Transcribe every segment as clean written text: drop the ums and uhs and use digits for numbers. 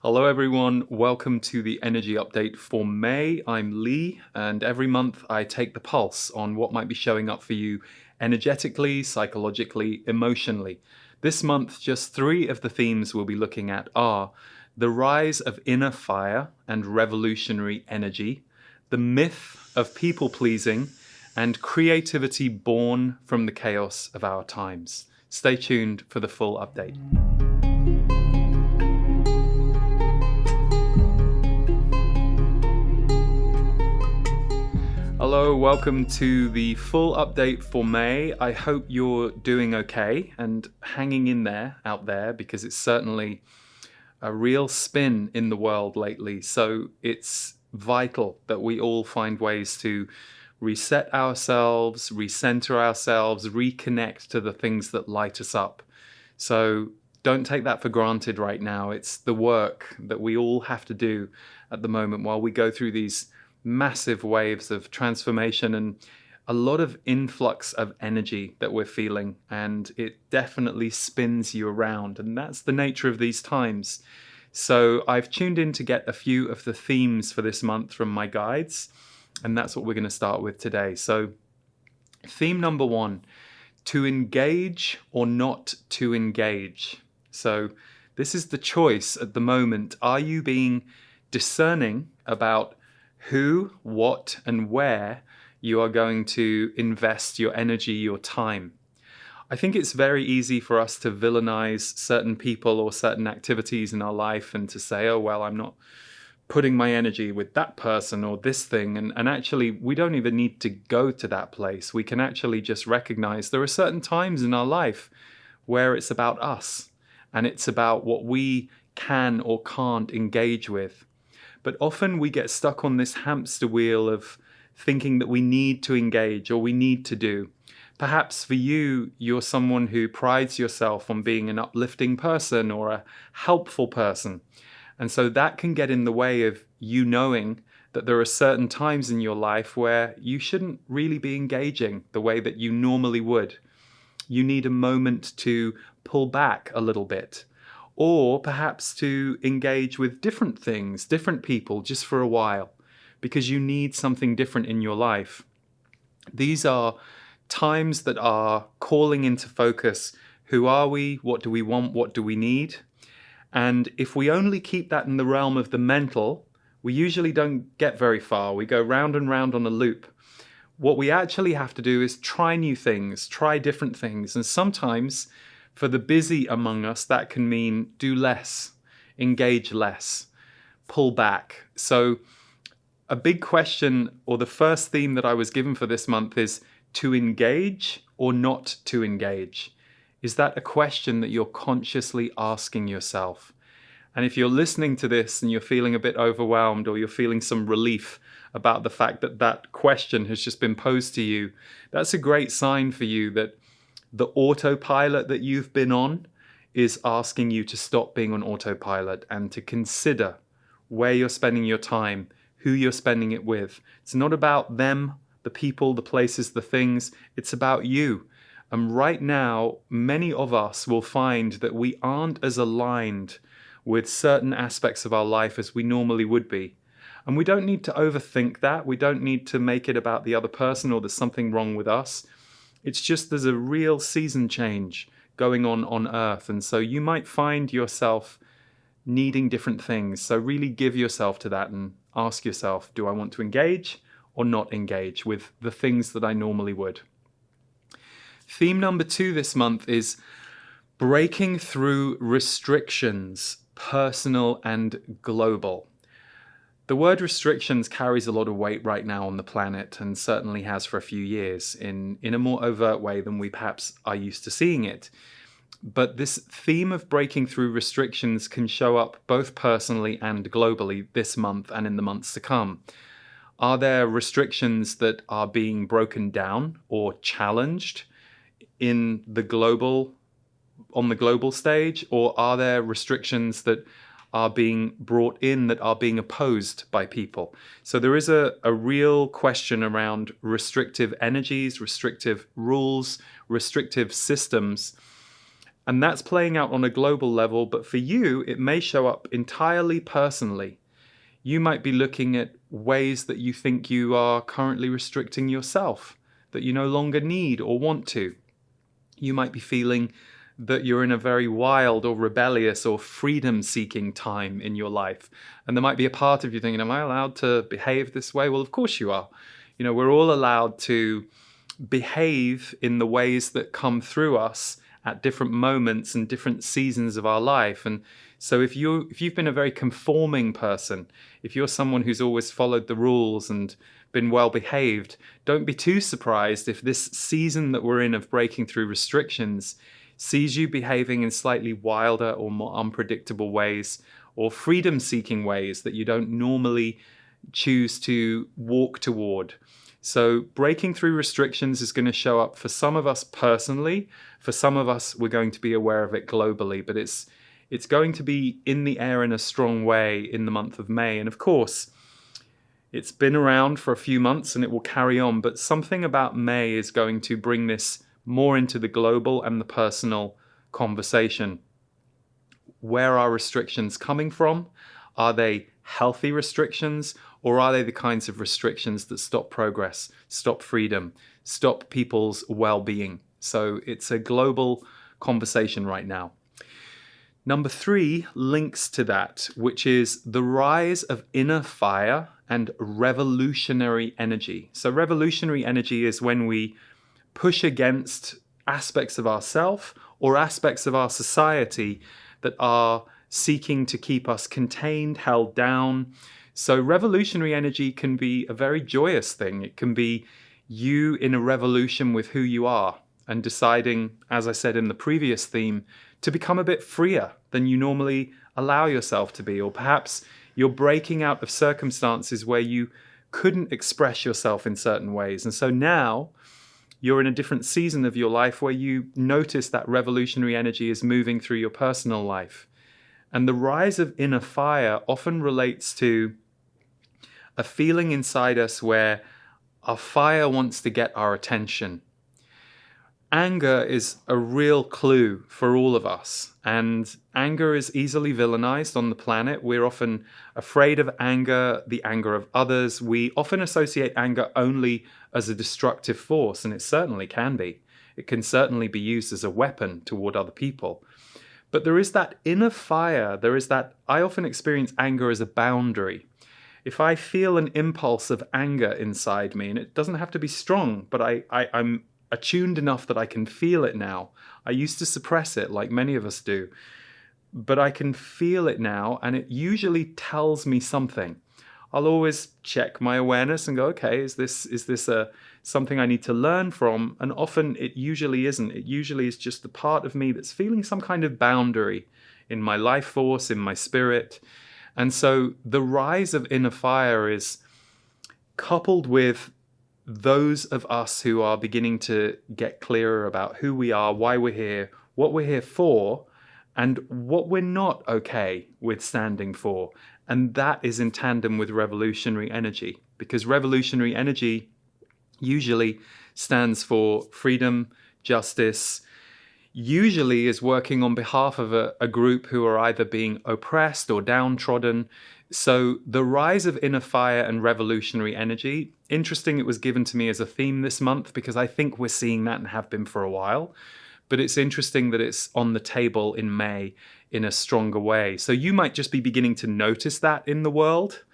Hello everyone, welcome to the energy update for May. I'm Lee, and every month I take the pulse on what might be showing up for you energetically, psychologically, emotionally. This month, just 3 of the themes we'll be looking at are the rise of inner fire and revolutionary energy, the myth of people-pleasing, and creativity born from the chaos of our times. Stay tuned for the full update. Hello, welcome to the full update for May. I hope you're doing okay and hanging in there out there, because it's certainly a real spin in the world lately. So it's vital that we all find ways to reset ourselves, recenter ourselves, reconnect to the things that light us up. So don't take that for granted right now. It's the work that we all have to do at the moment while we go through these massive waves of transformation and a lot of influx of energy that we're feeling, and it definitely spins you around, and that's the nature of these times. So I've tuned in to get a few of the themes for this month from my guides, and that's what we're going to start with today. So theme number 1, to engage or not to engage. So this is the choice at the moment. Are you being discerning about who, what, and where you are going to invest your energy, your time? I think it's very easy for us to villainize certain people or certain activities in our life and to say, oh, well, I'm not putting my energy with that person or this thing. And actually, we don't even need to go to that place. We can actually just recognize there are certain times in our life where it's about us and it's about what we can or can't engage with. But often we get stuck on this hamster wheel of thinking that we need to engage or we need to do. Perhaps for you, you're someone who prides yourself on being an uplifting person or a helpful person. And so that can get in the way of you knowing that there are certain times in your life where you shouldn't really be engaging the way that you normally would. You need a moment to pull back a little bit, or perhaps to engage with different things, different people, just for a while, because you need something different in your life. These are times that are calling into focus, who are we, what do we want, what do we need? And if we only keep that in the realm of the mental, we usually don't get very far. We go round and round on a loop. What we actually have to do is try new things, try different things, and sometimes for the busy among us, that can mean do less, engage less, pull back. So a big question, or the first theme that I was given for this month, is to engage or not to engage. Is that a question that you're consciously asking yourself? And if you're listening to this and you're feeling a bit overwhelmed, or you're feeling some relief about the fact that that question has just been posed to you, that's a great sign for you that the autopilot that you've been on is asking you to stop being on autopilot and to consider where you're spending your time, who you're spending it with. It's not about them, the people, the places, the things. It's about you. And right now, many of us will find that we aren't as aligned with certain aspects of our life as we normally would be. And we don't need to overthink that. We don't need to make it about the other person or there's something wrong with us. It's just there's a real season change going on Earth. And so you might find yourself needing different things. So really give yourself to that and ask yourself, do I want to engage or not engage with the things that I normally would? Theme number 2 this month is breaking through restrictions, personal and global. The word restrictions carries a lot of weight right now on the planet, and certainly has for a few years in a more overt way than we perhaps are used to seeing it. But this theme of breaking through restrictions can show up both personally and globally this month and in the months to come. Are there restrictions that are being broken down or challenged on the global stage, or are there restrictions that are being brought in that are being opposed by people? So there is a real question around restrictive energies, restrictive rules, restrictive systems. And that's playing out on a global level, but for you, it may show up entirely personally. You might be looking at ways that you think you are currently restricting yourself, that you no longer need or want to. You might be feeling that you're in a very wild or rebellious or freedom-seeking time in your life. And there might be a part of you thinking, am I allowed to behave this way? Well, of course you are. You know, we're all allowed to behave in the ways that come through us at different moments and different seasons of our life. And so if you've been a very conforming person, if you're someone who's always followed the rules and been well behaved, don't be too surprised if this season that we're in of breaking through restrictions sees you behaving in slightly wilder or more unpredictable ways, or freedom-seeking ways that you don't normally choose to walk toward. So breaking through restrictions is going to show up for some of us personally. For some of us, we're going to be aware of it globally, but it's going to be in the air in a strong way in the month of May. And of course, it's been around for a few months and it will carry on, but something about May is going to bring this more into the global and the personal conversation. Where are restrictions coming from? Are they healthy restrictions, or are they the kinds of restrictions that stop progress, stop freedom, stop people's well-being? So it's a global conversation right now. Number 3 links to that, which is the rise of inner fire and revolutionary energy. So revolutionary energy is when we push against aspects of ourself or aspects of our society that are seeking to keep us contained, held down. So revolutionary energy can be a very joyous thing. It can be you in a revolution with who you are and deciding, as I said in the previous theme, to become a bit freer than you normally allow yourself to be. Or perhaps you're breaking out of circumstances where you couldn't express yourself in certain ways. And so now you're in a different season of your life where you notice that revolutionary energy is moving through your personal life. And the rise of inner fire often relates to a feeling inside us where our fire wants to get our attention. Anger is a real clue for all of us, and anger is easily villainized on the planet. We're often afraid of anger, the anger of others. We often associate anger only as a destructive force, and it certainly can be. It can certainly be used as a weapon toward other people. But there is that inner fire, I often experience anger as a boundary. If I feel an impulse of anger inside me, and it doesn't have to be strong, but I'm attuned enough that I can feel it now. I used to suppress it like many of us do, but I can feel it now, and it usually tells me something. I'll always check my awareness and go, okay, is this something I need to learn from? And often it usually isn't. It usually is just the part of me that's feeling some kind of boundary in my life force, in my spirit. And so the rise of inner fire is coupled with those of us who are beginning to get clearer about who we are, why we're here, what we're here for, and what we're not okay with standing for. And that is in tandem with revolutionary energy, because revolutionary energy usually stands for freedom, justice, usually is working on behalf of a group who are either being oppressed or downtrodden. So the rise of inner fire and revolutionary energy, interesting, it was given to me as a theme this month because I think we're seeing that and have been for a while. But it's interesting that it's on the table in May in a stronger way. So you might just be beginning to notice that in the world,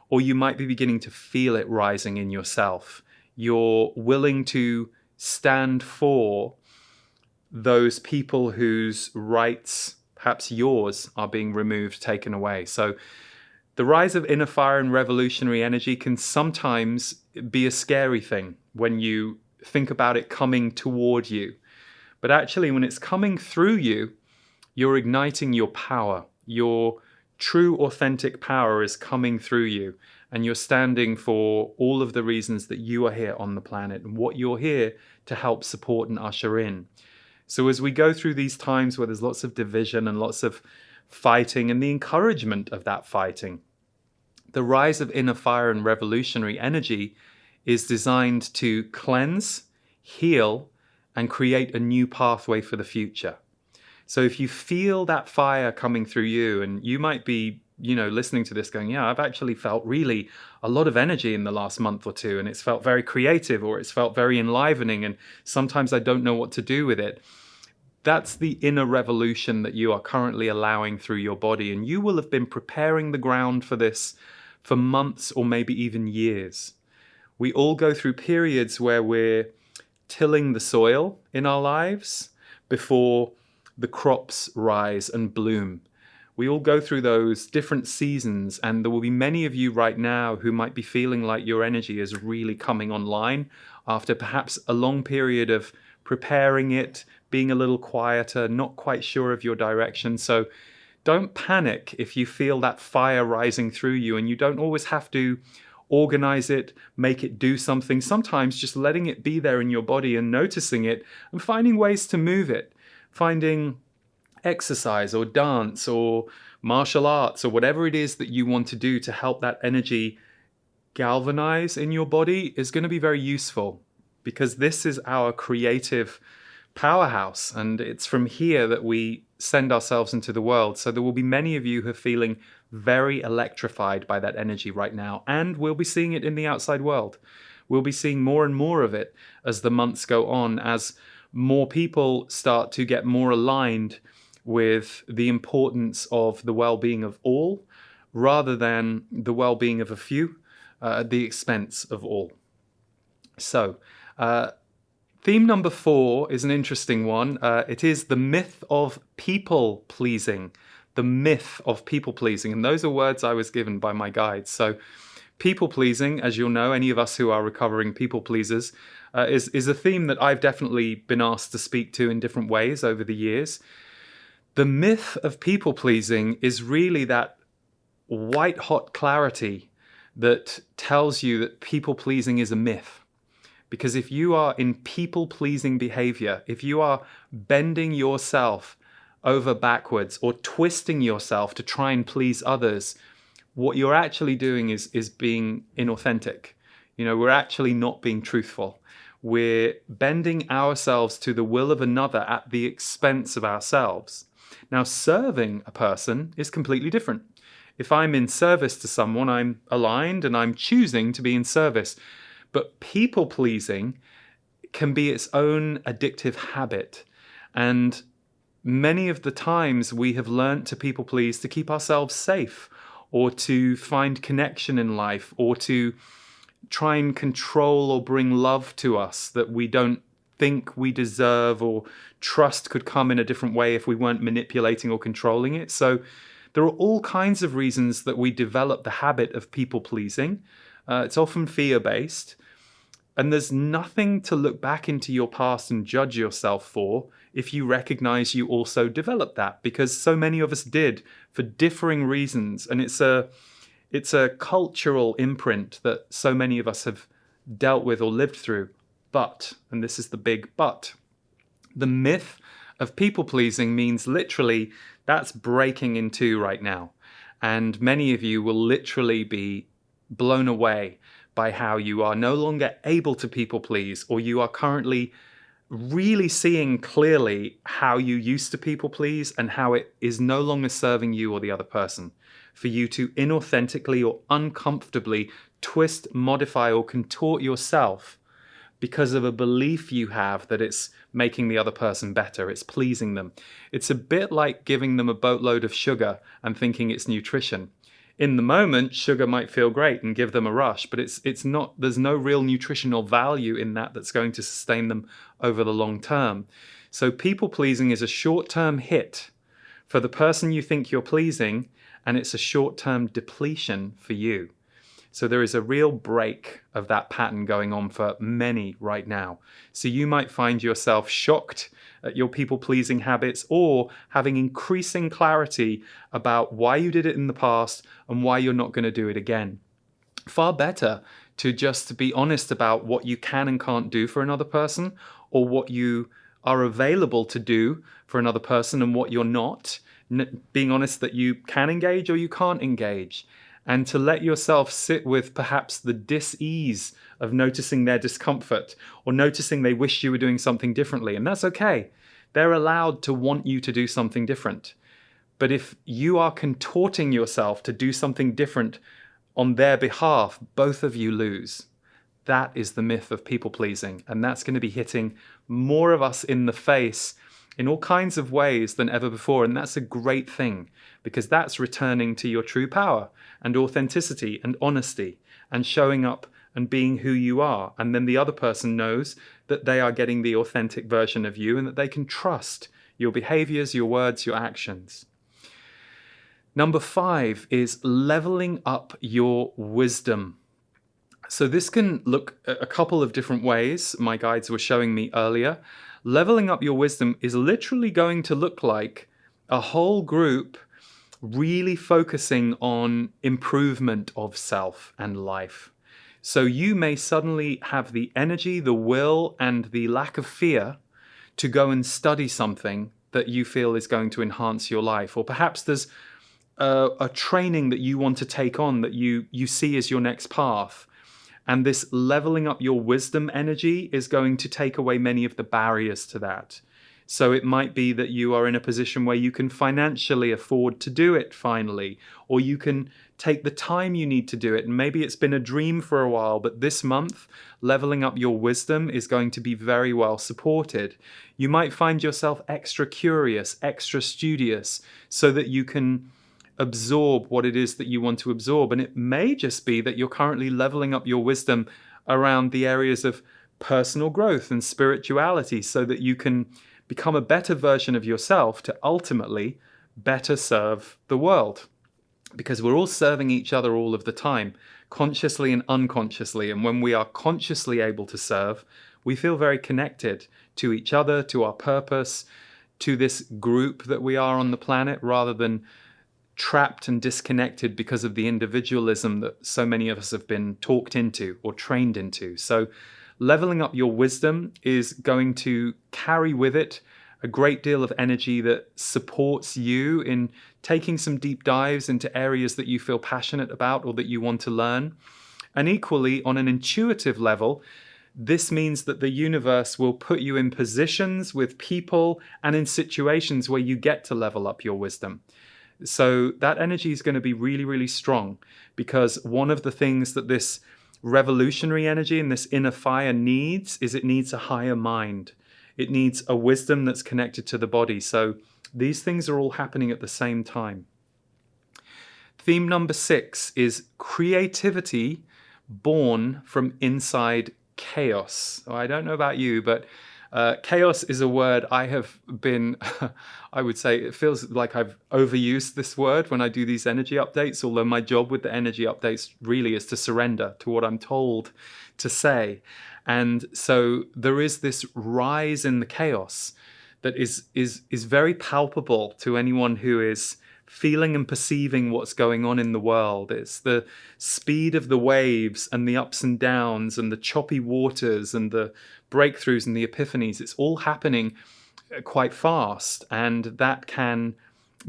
or you might be beginning to feel it rising in yourself. You're willing to stand for those people whose rights, perhaps yours, are being removed, taken away. So the rise of inner fire and revolutionary energy can sometimes be a scary thing when you think about it coming toward you. But actually, when it's coming through you, you're igniting your power. Your true, authentic power is coming through you. And you're standing for all of the reasons that you are here on the planet and what you're here to help support and usher in. So as we go through these times where there's lots of division and lots of fighting and the encouragement of that fighting, the rise of inner fire and revolutionary energy is designed to cleanse, heal, and create a new pathway for the future. So if you feel that fire coming through you, and you might be, listening to this going, yeah, I've actually felt really a lot of energy in the last month or two, and it's felt very creative, or it's felt very enlivening, and sometimes I don't know what to do with it. That's the inner revolution that you are currently allowing through your body, and you will have been preparing the ground for this for months or maybe even years. We all go through periods where we're tilling the soil in our lives before the crops rise and bloom. We all go through those different seasons, and there will be many of you right now who might be feeling like your energy is really coming online after perhaps a long period of preparing it, being a little quieter, not quite sure of your direction. So don't panic if you feel that fire rising through you, and you don't always have to organize it, make it do something. Sometimes just letting it be there in your body and noticing it and finding ways to move it, finding exercise or dance or martial arts or whatever it is that you want to do to help that energy galvanize in your body is going to be very useful, because this is our creative powerhouse, and it's from here that we send ourselves into the world. So there will be many of you who are feeling very electrified by that energy right now, and we'll be seeing it in the outside world. We'll be seeing more and more of it as the months go on, as more people start to get more aligned with the importance of the well-being of all, rather than the well-being of a few at the expense of all. So, theme number 4 is an interesting one. It is the myth of people-pleasing. The myth of people-pleasing. And those are words I was given by my guides. So people-pleasing, as you'll know, any of us who are recovering people-pleasers, is a theme that I've definitely been asked to speak to in different ways over the years. The myth of people-pleasing is really that white-hot clarity that tells you that people-pleasing is a myth. Because if you are in people-pleasing behavior, if you are bending yourself over backwards or twisting yourself to try and please others, what you're actually doing is being inauthentic. We're actually not being truthful. We're bending ourselves to the will of another at the expense of ourselves. Now, serving a person is completely different. If I'm in service to someone, I'm aligned and I'm choosing to be in service. But people-pleasing can be its own addictive habit. And many of the times we have learnt to people-please to keep ourselves safe, or to find connection in life, or to try and control or bring love to us that we don't think we deserve, or trust could come in a different way if we weren't manipulating or controlling it. So there are all kinds of reasons that we develop the habit of people-pleasing. It's often fear-based. And there's nothing to look back into your past and judge yourself for if you recognize you also developed that, because so many of us did for differing reasons. And it's a cultural imprint that so many of us have dealt with or lived through. But, and this is the big but, the myth of people-pleasing means literally that's breaking in two right now. And many of you will literally be blown away by how you are no longer able to people please, or you are currently really seeing clearly how you used to people please and how it is no longer serving you or the other person. For you to inauthentically or uncomfortably twist, modify, or contort yourself because of a belief you have that it's making the other person better, it's pleasing them. It's a bit like giving them a boatload of sugar and thinking it's nutrition. In the moment, sugar might feel great and give them a rush, but it's not. There's no real nutritional value in that that's going to sustain them over the long term. So people-pleasing is a short-term hit for the person you think you're pleasing, and it's a short-term depletion for you. So there is a real break of that pattern going on for many right now. So you might find yourself shocked at your people-pleasing habits, or having increasing clarity about why you did it in the past and why you're not going to do it again. Far better to just be honest about what you can and can't do for another person, or what you are available to do for another person and what you're not. Being honest that you can engage or you can't engage. And to let yourself sit with perhaps the dis-ease of noticing their discomfort, or noticing they wish you were doing something differently. And that's okay. they're allowed to want you to do something different. But if you are contorting yourself to do something different on their behalf, both of you lose. That is the myth of people pleasing. And that's going to be hitting more of us in the face in all kinds of ways than ever before. And that's a great thing, because that's returning to your true power and authenticity and honesty and showing up and being who you are. And then the other person knows that they are getting the authentic version of you and that they can trust your behaviors, your words, your actions. Number 5 is leveling up your wisdom. So this can look a couple of different ways. My guides were showing me earlier. Leveling up your wisdom is literally going to look like a whole group really focusing on improvement of self and life. So you may suddenly have the energy, the will, and the lack of fear to go and study something that you feel is going to enhance your life. Or perhaps there's a training that you want to take on that you see as your next path. And this leveling up your wisdom energy is going to take away many of the barriers to that. So it might be that you are in a position where you can financially afford to do it finally, or you can take the time you need to do it. And maybe it's been a dream for a while, but this month, leveling up your wisdom is going to be very well supported. You might find yourself extra curious, extra studious, so that you can absorb what it is that you want to absorb. And it may just be that you're currently leveling up your wisdom around the areas of personal growth and spirituality, so that you can become a better version of yourself to ultimately better serve the world. Because we're all serving each other all of the time, consciously and unconsciously. And when we are consciously able to serve, we feel very connected to each other, to our purpose, to this group that we are on the planet, rather than trapped and disconnected because of the individualism that so many of us have been talked into or trained into. So leveling up your wisdom is going to carry with it a great deal of energy that supports you in taking some deep dives into areas that you feel passionate about or that you want to learn. And equally, on an intuitive level, this means that the universe will put you in positions with people and in situations where you get to level up your wisdom. So that energy is going to be really, really strong, because one of the things that this revolutionary energy and this inner fire needs is it needs a higher mind. It needs a wisdom that's connected to the body. So these things are all happening at the same time. Theme number 6 is creativity born from inside chaos. I don't know about you, but chaos is a word I have been, I would say, it feels like I've overused this word when I do these energy updates, although my job with the energy updates really is to surrender to what I'm told to say. And so there is this rise in the chaos that is very palpable to anyone who is feeling and perceiving what's going on in the world. It's the speed of the waves and the ups and downs and the choppy waters and the breakthroughs and the epiphanies. It's all happening quite fast, and that can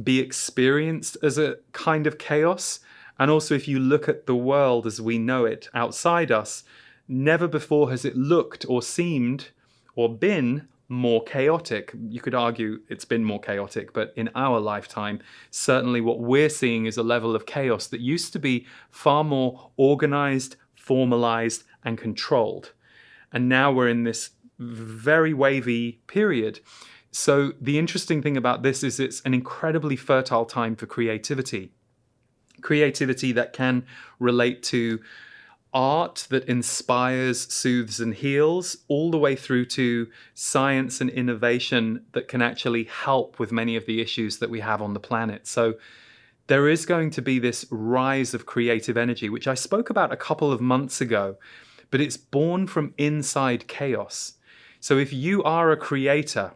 be experienced as a kind of chaos. And also, if you look at the world as we know it outside us, never before has it looked or seemed or been more chaotic. You could argue it's been more chaotic, but in our lifetime, certainly what we're seeing is a level of chaos that used to be far more organized, formalized, and controlled. And now we're in this very wavy period. So the interesting thing about this is it's an incredibly fertile time for creativity. Creativity that can relate to art that inspires, soothes, and heals, all the way through to science and innovation that can actually help with many of the issues that we have on the planet. So there is going to be this rise of creative energy, which I spoke about a couple of months ago, but it's born from inside chaos. So if you are a creator,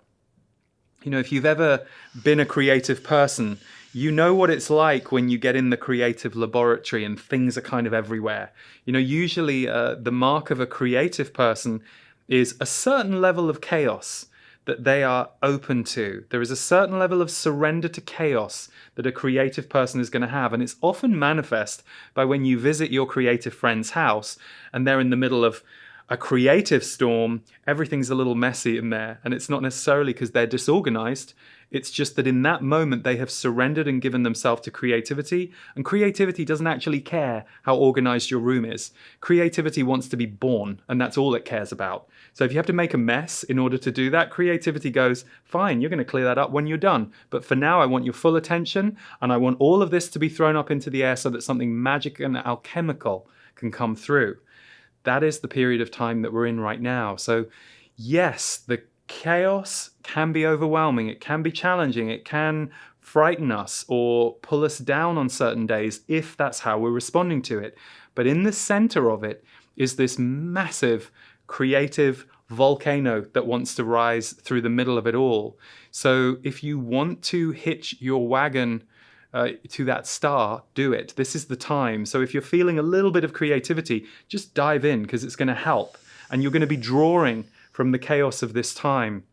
if you've ever been a creative person, you know what it's like when you get in the creative laboratory and things are kind of everywhere. Usually the mark of a creative person is a certain level of chaos that they are open to. There is a certain level of surrender to chaos that a creative person is going to have. And it's often manifest by when you visit your creative friend's house and they're in the middle of a creative storm, everything's a little messy in there. And it's not necessarily because they're disorganized. It's just that in that moment, they have surrendered and given themselves to creativity. And creativity doesn't actually care how organized your room is. Creativity wants to be born, and that's all it cares about. So if you have to make a mess in order to do that, creativity goes, fine, you're going to clear that up when you're done. But for now, I want your full attention, and I want all of this to be thrown up into the air so that something magic and alchemical can come through. That is the period of time that we're in right now. So yes, the chaos can be overwhelming. It can be challenging. It can frighten us or pull us down on certain days if that's how we're responding to it. But in the center of it is this massive creative volcano that wants to rise through the middle of it all. So if you want to hitch your wagon to that star, do it. This is the time. So if you're feeling a little bit of creativity, just dive in because it's going to help. And you're going to be drawing from the chaos of this time.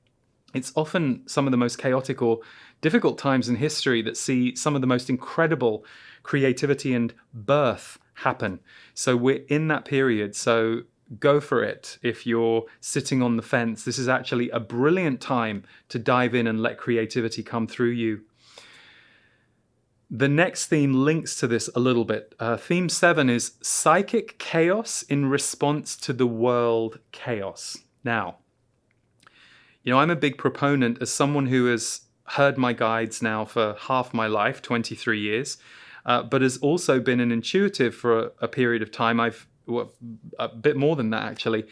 It's often some of the most chaotic or difficult times in history that see some of the most incredible creativity and birth happen. So we're in that period. So go for it. If you're sitting on the fence, this is actually a brilliant time to dive in and let creativity come through you. The next theme links to this a little bit. Theme 7 is psychic chaos in response to the world chaos. Now, I'm a big proponent as someone who has heard my guides now for half my life, 23 years, but has also been an intuitive for a period of time. A bit more than that, actually,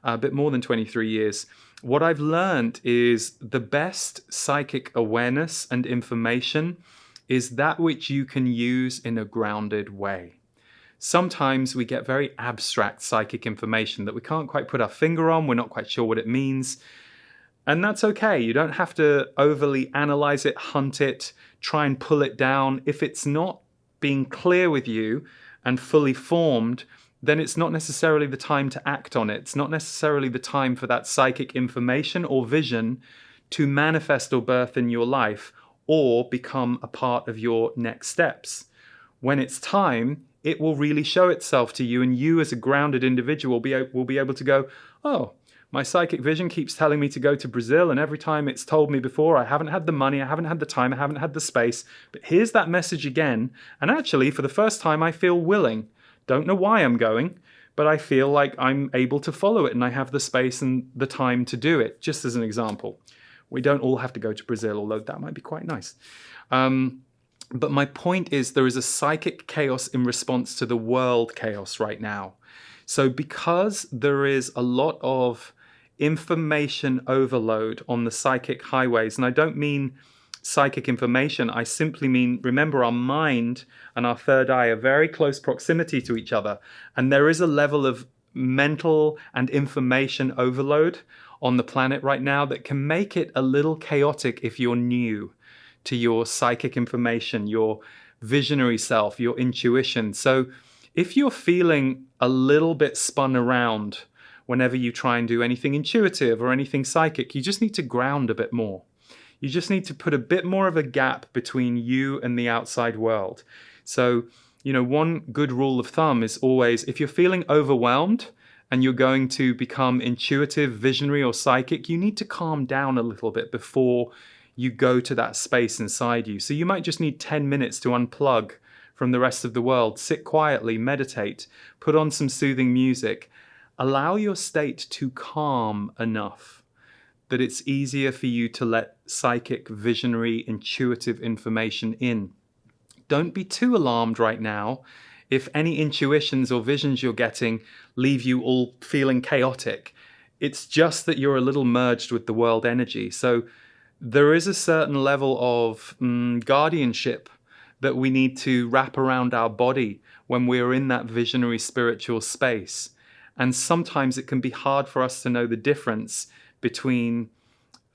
a bit more than 23 years. What I've learned is the best psychic awareness and information is that which you can use in a grounded way. Sometimes we get very abstract psychic information that we can't quite put our finger on, we're not quite sure what it means. And that's okay. You don't have to overly analyze it, hunt it, try and pull it down. If it's not being clear with you and fully formed, then it's not necessarily the time to act on it. It's not necessarily the time for that psychic information or vision to manifest or birth in your life or become a part of your next steps. When it's time, it will really show itself to you, and you as a grounded individual will be able to go, oh, my psychic vision keeps telling me to go to Brazil, and every time it's told me before, I haven't had the money, I haven't had the time, I haven't had the space, but here's that message again, and actually, for the first time, I feel willing. Don't know why I'm going, but I feel like I'm able to follow it, and I have the space and the time to do it, just as an example. We don't all have to go to Brazil, although that might be quite nice. But my point is there is a psychic chaos in response to the world chaos right now. So because there is a lot of information overload on the psychic highways, and I don't mean psychic information, I simply mean, remember, our mind and our third eye are very close proximity to each other, and there is a level of mental and information overload on the planet right now that can make it a little chaotic if you're new to your psychic information, your visionary self, your intuition. So if you're feeling a little bit spun around whenever you try and do anything intuitive or anything psychic, you just need to ground a bit more. You just need to put a bit more of a gap between you and the outside world. So, one good rule of thumb is always, if you're feeling overwhelmed and you're going to become intuitive, visionary, or psychic, you need to calm down a little bit before you go to that space inside you. So you might just need 10 minutes to unplug from the rest of the world, sit quietly, meditate, put on some soothing music, allow your state to calm enough that it's easier for you to let psychic, visionary, intuitive information in. Don't be too alarmed right now if any intuitions or visions you're getting leave you all feeling chaotic. It's just that you're a little merged with the world energy. So there is a certain level of guardianship that we need to wrap around our body when we're in that visionary spiritual space. And sometimes it can be hard for us to know the difference between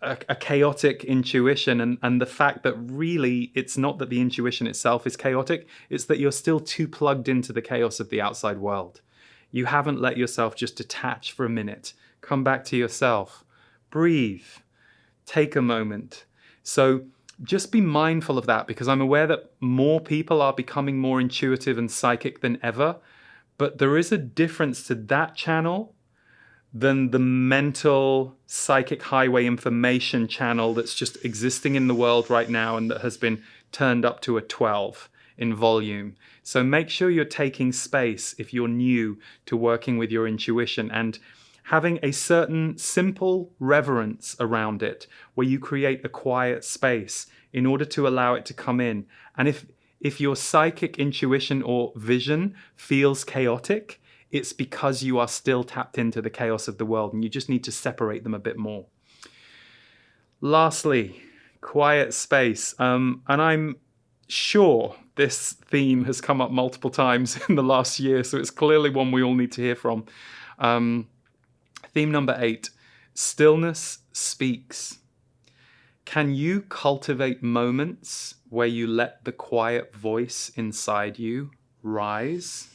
a chaotic intuition and the fact that really it's not that the intuition itself is chaotic, it's that you're still too plugged into the chaos of the outside world. You haven't let yourself just detach for a minute, come back to yourself, breathe, take a moment. So just be mindful of that, because I'm aware that more people are becoming more intuitive and psychic than ever, but there is a difference to that channel than the mental psychic highway information channel that's just existing in the world right now and that has been turned up to a 12 in volume. So make sure you're taking space if you're new to working with your intuition, and having a certain simple reverence around it where you create a quiet space in order to allow it to come in. And if your psychic intuition or vision feels chaotic, it's because you are still tapped into the chaos of the world, and you just need to separate them a bit more. Lastly, quiet space. And I'm sure this theme has come up multiple times in the last year, so it's clearly one we all need to hear from. Theme number 8, stillness speaks. Can you cultivate moments where you let the quiet voice inside you rise?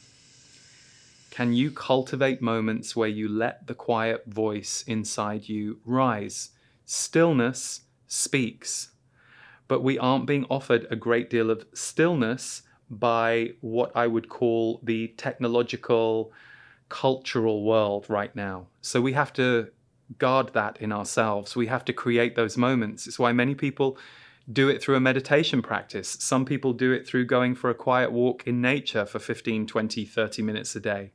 Can you cultivate moments where you let the quiet voice inside you rise? Stillness speaks, but we aren't being offered a great deal of stillness by what I would call the technological, cultural world right now. So we have to guard that in ourselves. We have to create those moments. It's why many people do it through a meditation practice. Some people do it through going for a quiet walk in nature for 15, 20, 30 minutes a day.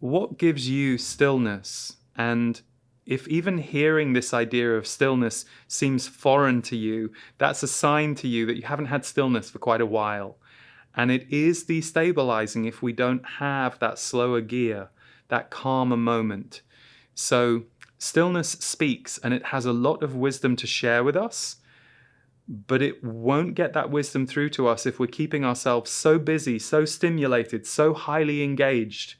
What gives you stillness? And if even hearing this idea of stillness seems foreign to you, that's a sign to you that you haven't had stillness for quite a while. And it is destabilizing if we don't have that slower gear, that calmer moment. So stillness speaks, and it has a lot of wisdom to share with us, but it won't get that wisdom through to us if we're keeping ourselves so busy, so stimulated, so highly engaged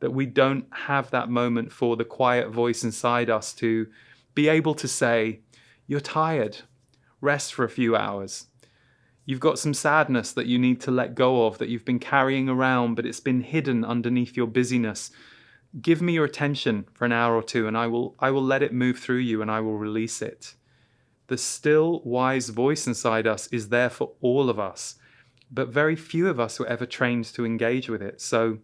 that we don't have that moment for the quiet voice inside us to be able to say, you're tired, rest for a few hours. You've got some sadness that you need to let go of, that you've been carrying around, but it's been hidden underneath your busyness. Give me your attention for an hour or two, and I will let it move through you, and I will release it. The still, wise voice inside us is there for all of us, but very few of us were ever trained to engage with it. So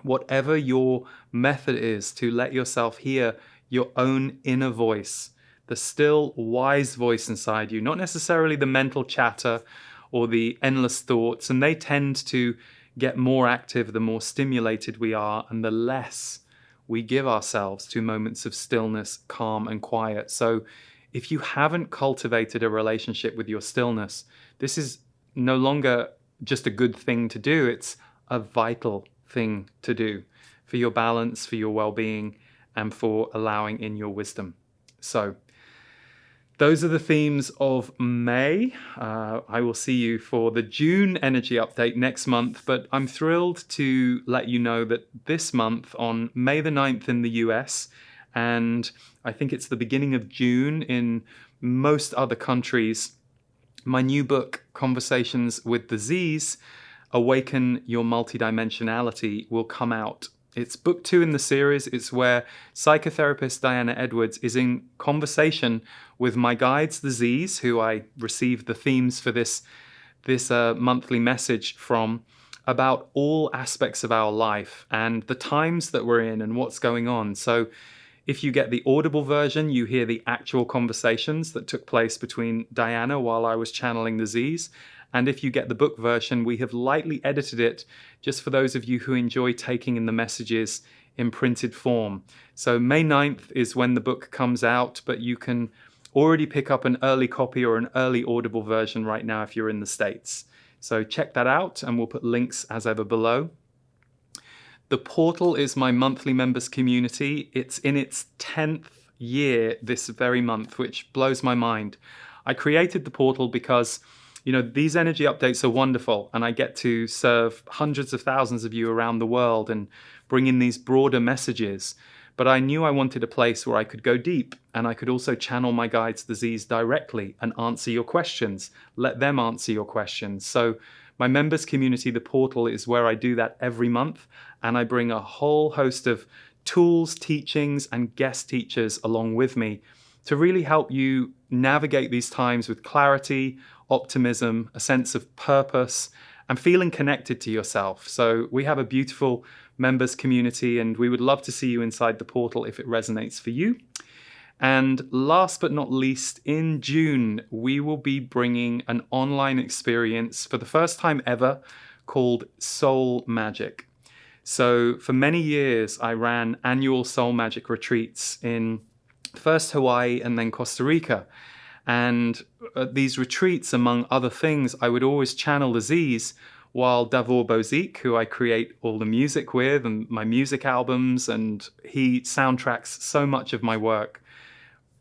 whatever your method is to let yourself hear your own inner voice, the still, wise voice inside you, not necessarily the mental chatter or the endless thoughts, and they tend to get more active the more stimulated we are and the less we give ourselves to moments of stillness, calm, and quiet. So if you haven't cultivated a relationship with your stillness, this is no longer just a good thing to do, it's a vital thing to do for your balance, for your well-being, and for allowing in your wisdom. So those are the themes of May. I will see you for the June energy update next month, but I'm thrilled to let you know that this month on May the 9th in the US, and I think it's the beginning of June in most other countries, my new book, Conversations with the Z's, Awaken Your Multidimensionality, will come out. It's book 2 in the series. It's where psychotherapist Diana Edwards is in conversation with my guides, the Z's, who I received the themes for this monthly message from, about all aspects of our life and the times that we're in and what's going on. So if you get the audible version, you hear the actual conversations that took place between Diana while I was channeling the Z's. And if you get the book version, we have lightly edited it just for those of you who enjoy taking in the messages in printed form. So May 9th is when the book comes out, but you can already pick up an early copy or an early audible version right now if you're in the States. So check that out, and we'll put links as ever below. The Portal is my monthly members community. It's in its 10th year this very month, which blows my mind. I created the Portal because these energy updates are wonderful, and I get to serve hundreds of thousands of you around the world and bring in these broader messages. But I knew I wanted a place where I could go deep, and I could also channel my guides, the Z's, directly and answer your questions. Let them answer your questions. So my members community, the Portal, is where I do that every month, and I bring a whole host of tools, teachings, and guest teachers along with me to really help you navigate these times with clarity, optimism, a sense of purpose, and feeling connected to yourself. So we have a beautiful members community, and we would love to see you inside the portal if it resonates for you. And last but not least, in June, we will be bringing an online experience for the first time ever called Soul Magic. So for many years, I ran annual Soul Magic retreats in first Hawaii and then Costa Rica. And at these retreats, among other things, I would always channel the Z's, while Davor Bozik, who I create all the music with and my music albums, and he soundtracks so much of my work,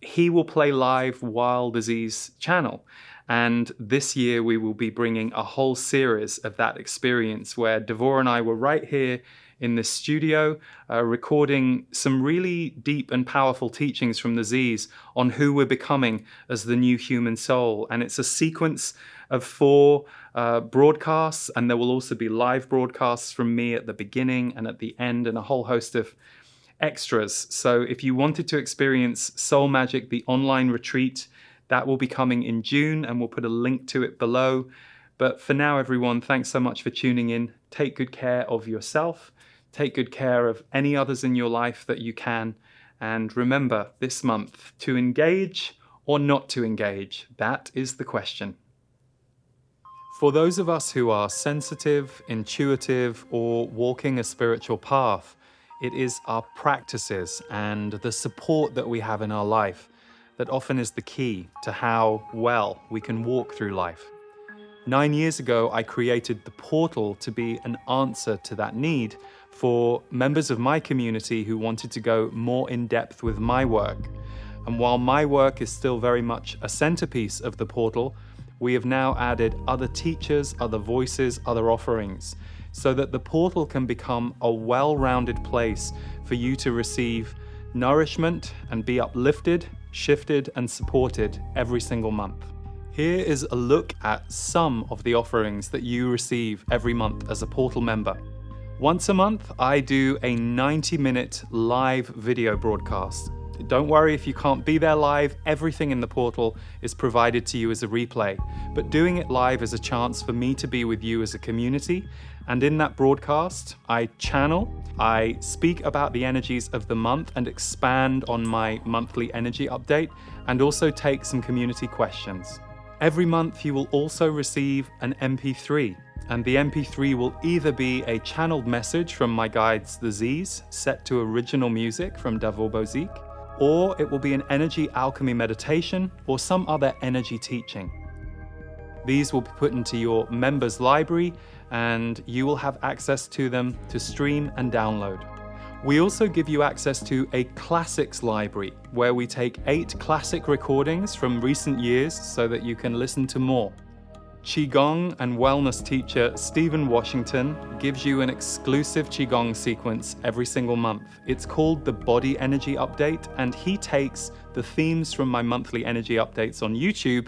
he will play live while the Z's channel. And this year we will be bringing a whole series of that experience where Davor and I were right here in this studio, recording some really deep and powerful teachings from the Z's on who we're becoming as the new human soul. And it's a sequence of 4 broadcasts, and there will also be live broadcasts from me at the beginning and at the end, and a whole host of extras. So if you wanted to experience Soul Magic, the online retreat, that will be coming in June, and we'll put a link to it below. But for now, everyone, thanks so much for tuning in. Take good care of yourself. Take good care of any others in your life that you can. And remember this month, to engage or not to engage, that is the question. For those of us who are sensitive, intuitive, or walking a spiritual path, it is our practices and the support that we have in our life that often is the key to how well we can walk through life. 9 years ago, I created the portal to be an answer to that need for members of my community who wanted to go more in depth with my work. And while my work is still very much a centerpiece of the portal, we have now added other teachers, other voices, other offerings, so that the portal can become a well-rounded place for you to receive nourishment and be uplifted, shifted, and supported every single month. Here is a look at some of the offerings that you receive every month as a portal member. Once a month, I do a 90-minute live video broadcast. Don't worry if you can't be there live, everything in the portal is provided to you as a replay. But doing it live is a chance for me to be with you as a community. And in that broadcast, I channel, I speak about the energies of the month and expand on my monthly energy update, and also take some community questions. Every month you will also receive an MP3, and the MP3 will either be a channeled message from my guides, the Z's, set to original music from Davor Bozik, or it will be an energy alchemy meditation or some other energy teaching. These will be put into your members' library, and you will have access to them to stream and download. We also give you access to a classics library, where we take 8 classic recordings from recent years so that you can listen to more. Qigong and wellness teacher Stephen Washington gives you an exclusive Qigong sequence every single month. It's called the Body Energy Update, and he takes the themes from my monthly energy updates on YouTube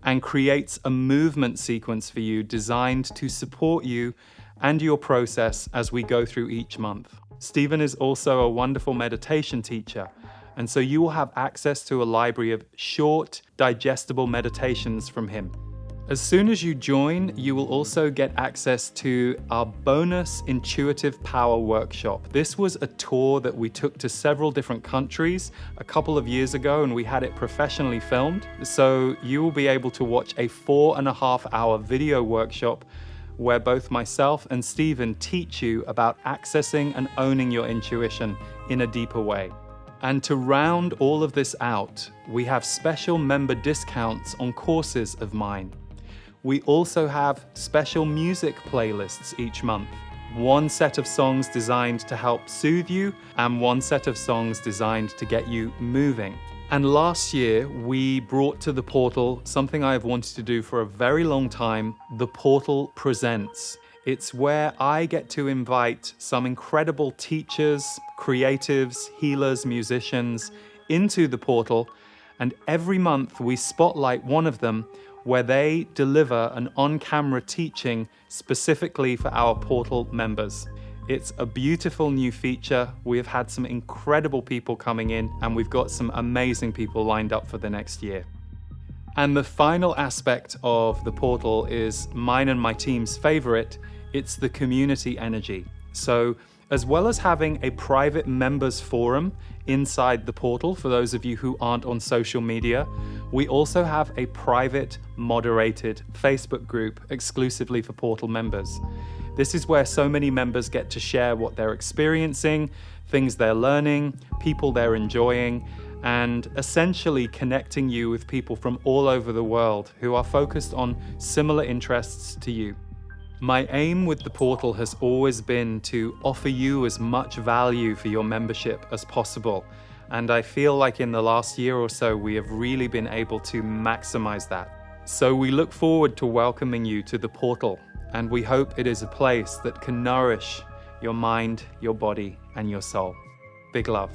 and creates a movement sequence for you designed to support you and your process as we go through each month. Stephen is also a wonderful meditation teacher, and so you will have access to a library of short, digestible meditations from him. As soon as you join, you will also get access to our bonus Intuitive Power Workshop. This was a tour that we took to several different countries a couple of years ago, and we had it professionally filmed. So you will be able to watch a 4.5-hour video workshop where both myself and Stephen teach you about accessing and owning your intuition in a deeper way. And to round all of this out, we have special member discounts on courses of mine. We also have special music playlists each month. One set of songs designed to help soothe you, and one set of songs designed to get you moving. And last year, we brought to the portal something I have wanted to do for a very long time, the Portal Presents. It's where I get to invite some incredible teachers, creatives, healers, musicians into the portal, and every month we spotlight one of them where they deliver an on-camera teaching specifically for our portal members. It's a beautiful new feature. We have had some incredible people coming in, and we've got some amazing people lined up for the next year. And the final aspect of the portal is mine and my team's favorite. It's the community energy. So as well as having a private members forum inside the portal, for those of you who aren't on social media, we also have a private moderated Facebook group exclusively for portal members. This is where so many members get to share what they're experiencing, things they're learning, people they're enjoying, and essentially connecting you with people from all over the world who are focused on similar interests to you. My aim with the portal has always been to offer you as much value for your membership as possible, and I feel like in the last year or so we have really been able to maximize that. So we look forward to welcoming you to the portal, and we hope it is a place that can nourish your mind, your body, and your soul. Big love.